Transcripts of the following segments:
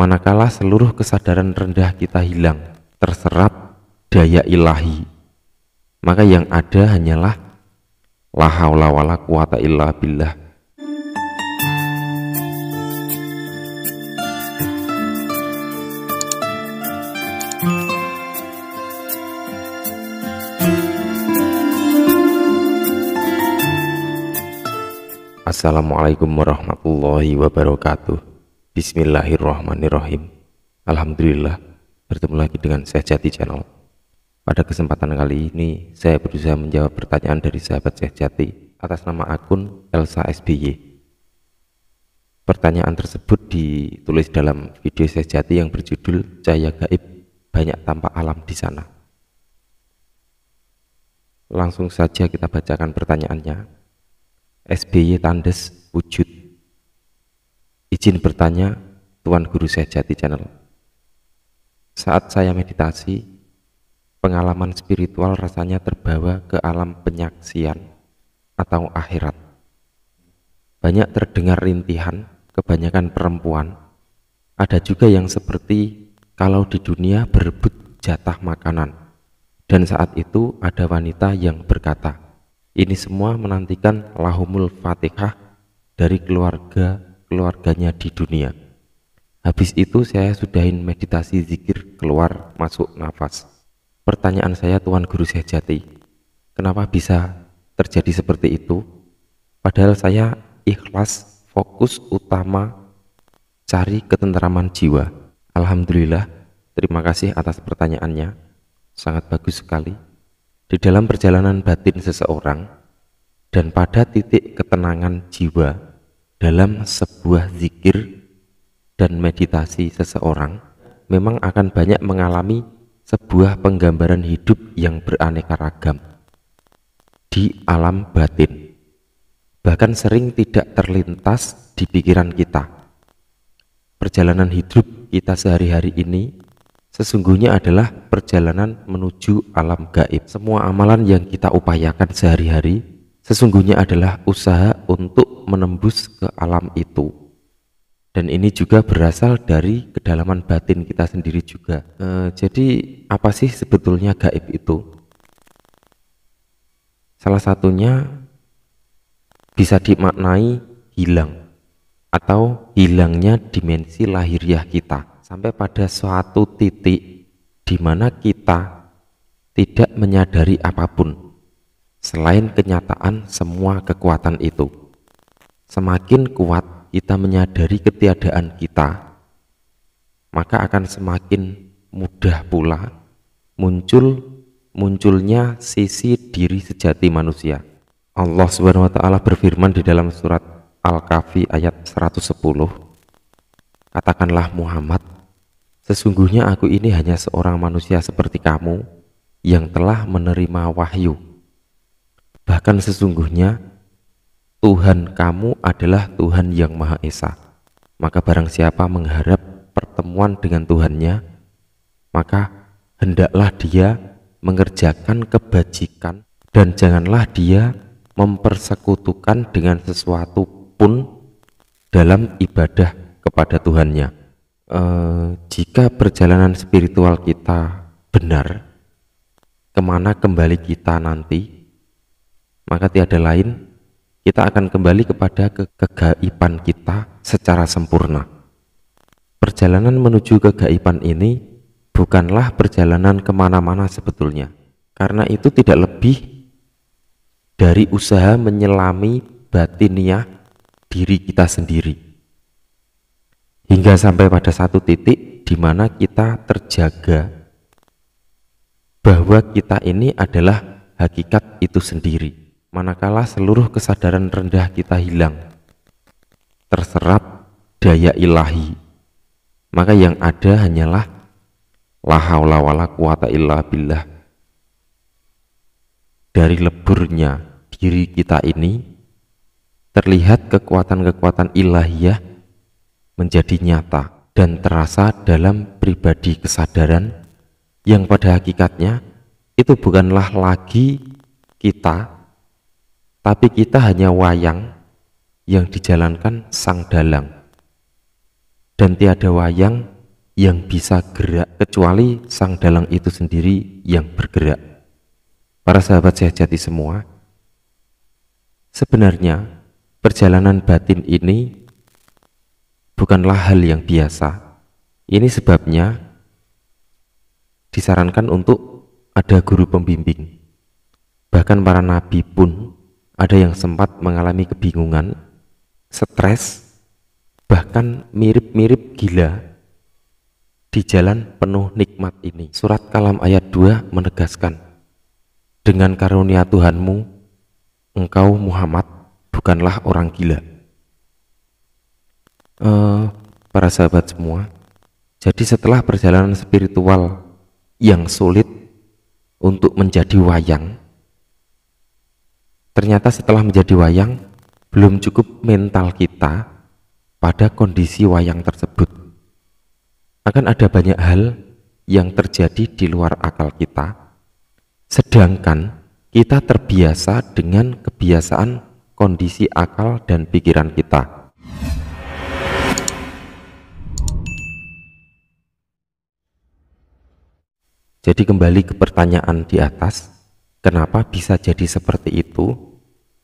Manakala seluruh kesadaran rendah kita hilang, terserap daya ilahi, maka yang ada hanyalah la haula wala quwata illa billah. Assalamualaikum warahmatullahi wabarakatuh. Bismillahirrahmanirrahim. Alhamdulillah, bertemu lagi dengan Syekh Jati Channel. Pada kesempatan kali ini saya berusaha menjawab pertanyaan dari sahabat Syekh Jati atas nama akun Elsa SBY. Pertanyaan tersebut ditulis dalam video Syekh Jati yang berjudul Cahaya Gaib Banyak Tanpa Alam di Sana. Langsung saja kita bacakan pertanyaannya. SBY Tandes Wujud. Izin bertanya, Tuan Guru Syekh Jati Channel. Saat saya meditasi, pengalaman spiritual rasanya terbawa ke alam penyaksian atau akhirat. Banyak terdengar rintihan, kebanyakan perempuan. Ada juga yang seperti kalau di dunia berebut jatah makanan. Dan saat itu ada wanita yang berkata, ini semua menantikan lahumul fatihah dari keluarganya di dunia. Habis itu saya sudahin meditasi zikir keluar masuk nafas. Pertanyaan saya, Tuan Guru Syekh Jati, kenapa bisa terjadi seperti itu? Padahal saya ikhlas, fokus utama cari ketentraman jiwa. Alhamdulillah, terima kasih atas pertanyaannya, sangat bagus sekali. Di dalam perjalanan batin seseorang dan pada titik ketenangan jiwa dalam sebuah zikir dan meditasi seseorang memang akan banyak mengalami sebuah penggambaran hidup yang beraneka ragam di alam batin, bahkan sering tidak terlintas di pikiran kita. Perjalanan hidup kita sehari-hari ini sesungguhnya adalah perjalanan menuju alam gaib. Semua amalan yang kita upayakan sehari-hari sesungguhnya adalah usaha untuk menembus ke alam itu. Dan ini juga berasal dari kedalaman batin kita sendiri juga. Jadi apa sih sebetulnya gaib itu? Salah satunya bisa dimaknai hilang atau hilangnya dimensi lahiriah kita. Sampai pada suatu titik di mana kita tidak menyadari apapun selain kenyataan semua kekuatan itu. Semakin kuat kita menyadari ketiadaan kita, maka akan semakin mudah pula munculnya sisi diri sejati manusia. Allah Subhanahu wa taala berfirman di dalam surat Al-Kahfi ayat 110. Katakanlah Muhammad, sesungguhnya aku ini hanya seorang manusia seperti kamu yang telah menerima wahyu. Bahkan sesungguhnya Tuhan kamu adalah Tuhan yang Maha Esa. Maka barang siapa mengharap pertemuan dengan Tuhannya, maka hendaklah dia mengerjakan kebajikan dan janganlah dia mempersekutukan dengan sesuatu pun dalam ibadah kepada Tuhannya. Jika perjalanan spiritual kita benar, kemana kembali kita nanti, maka tiada lain kita akan kembali kepada kegaiban kita secara sempurna. Perjalanan menuju kegaiban ini bukanlah perjalanan kemana-mana sebetulnya, karena itu tidak lebih dari usaha menyelami batiniah diri kita sendiri. Hingga sampai pada satu titik di mana kita terjaga bahwa kita ini adalah hakikat itu sendiri. Manakala seluruh kesadaran rendah kita hilang, terserap daya ilahi, maka yang ada hanyalah la haula wala quwata illa billah. Dari leburnya diri kita ini terlihat kekuatan-kekuatan ilahiyah menjadi nyata dan terasa dalam pribadi kesadaran yang pada hakikatnya itu bukanlah lagi kita, tapi kita hanya wayang yang dijalankan sang dalang. dan tiada wayang yang bisa gerak kecuali sang dalang itu sendiri yang bergerak. Para sahabat sejati semua, sebenarnya perjalanan batin ini bukanlah hal yang biasa. Ini sebabnya disarankan untuk ada guru pembimbing. Bahkan para nabi pun ada yang sempat mengalami kebingungan, stres, bahkan mirip-mirip gila di jalan penuh nikmat ini. Surat Kalam ayat 2 menegaskan, dengan karunia Tuhanmu, engkau Muhammad bukanlah orang gila. Para sahabat semua, jadi setelah perjalanan spiritual yang sulit untuk menjadi wayang, ternyata setelah menjadi wayang belum cukup mental kita pada kondisi wayang tersebut. Akan ada banyak hal yang terjadi di luar akal kita, sedangkan kita terbiasa dengan kebiasaan kondisi akal dan pikiran kita. Jadi kembali ke pertanyaan di atas, kenapa bisa jadi seperti itu?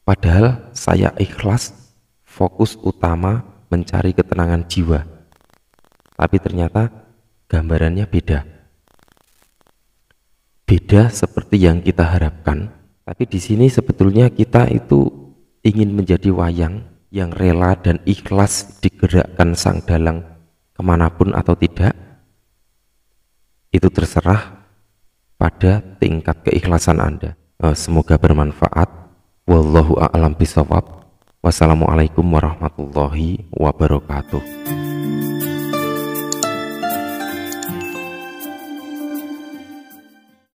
Padahal saya ikhlas, fokus utama mencari ketenangan jiwa. Tapi ternyata gambarannya beda. Beda seperti yang kita harapkan. Tapi di sini sebetulnya kita itu ingin menjadi wayang yang rela dan ikhlas digerakkan sang dalang kemanapun atau tidak. Itu terserah pada tingkat keikhlasan Anda. Semoga bermanfaat. Wallahu a'lam bishawab. Wassalamualaikum warahmatullahi wabarakatuh.